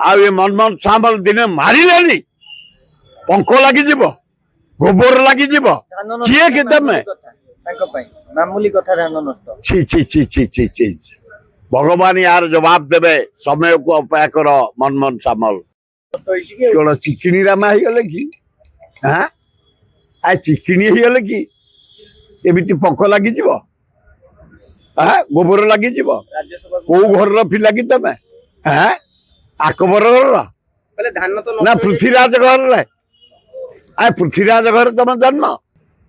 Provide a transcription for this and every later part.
आ मनमोहन सामल दिने मारे पंख लगी गोबर लगी किए के तमे मामूली कथा धान नष्ट छी छी छी छी छी छी भगवान यार जवाब देवे समय को अपेक्षा कर मनमोहन सामल कौन चिकिणी रामा गले कि हाँ आ चिकिणी गले कि एमती पंख लगी गोबर लगी कौ घर पिला कि तमे हाँ आकबर ना पृथ्वीराज घर पृथ्वीराज घर तुम जन्म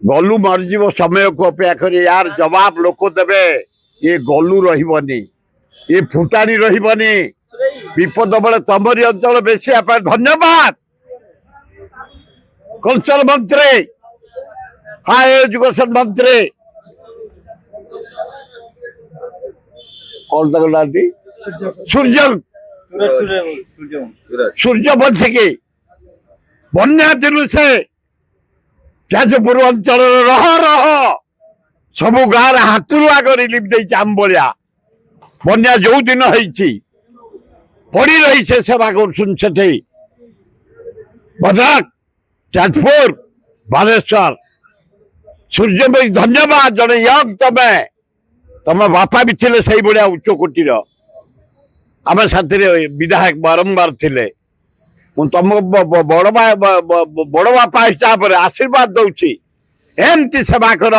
गलु मरजीव समय को अपेक्षा कर यार जवाब लोक देवे ये गलु रही ये फुटाणी रही विपद बेले तमरी अंचल बेसी धन्यवाद कल्चर मंत्री हायर एजुकेशन मंत्री कौन तक सूर्य सूर्यवंशी की बन्या दिन से जाजपुर अंचल रह सब गाँव हाथरू आग रिलीफ दे आम भाया बन्या जो दिन पड़ी रही से सेवा कर भद्रक जाजपुर बालेश्वर सूर्य धन्यवाद जड़े यंग तमें बापा भी थे से भाया उच्च कोटीर आम साथी विधायक बारंबार थे तुम बड़ बापा हिसाब से आशीर्वाद दौची एमती सेवा कर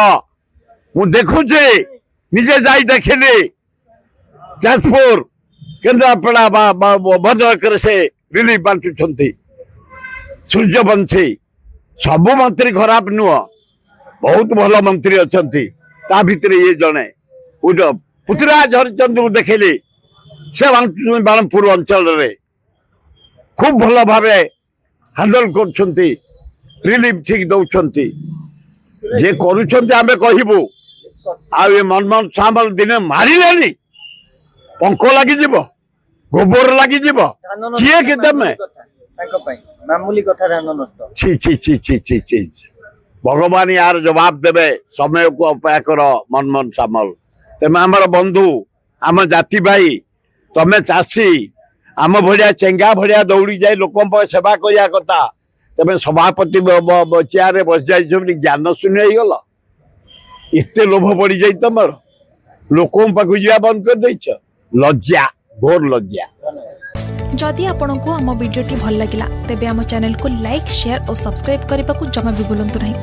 मु देखुची निजे जाई देखिली जाजपुर केन्द्रापड़ा भद्रक से रिलीफ बांटुंट सूर्यवंशी सबु मंत्री खराब नुह बहुत भल मंत्री अच्छा ता भितर ये जड़े पृथ्वीराज हरिचंद्र देखिली से बाणपुर अंचल खूब भल भाव हैंडल कर रिलीफ ठीक दौरान जे करें कहबू आ मनमोहन सामल दिने मारे पंख लगी गोबर लगी किए के तमे मामूली कथा धान नष्ट छी छी छी छी छी छी भगवान यार जवाब देवे समय को अपेक्षा कर मनमोहन सामल तेमे आमर बंधु आम जाति भाई तमे चाषी आम भाया चेंगा भाया दौड़ी जाए लोक सेवा करिया कथा तमें सभापति चेयर बस जाए ज्ञान शून्य गल एत लोभ पड़ जाए तुम लोक पाक जा बंद कर देछ लज्जा घोर लज्जा जदि आपंक आम भिडी भल लगा तेब आम चैनल को लाइक शेयर और सब्सक्राइब करने को जमा भी भूलु नहीं।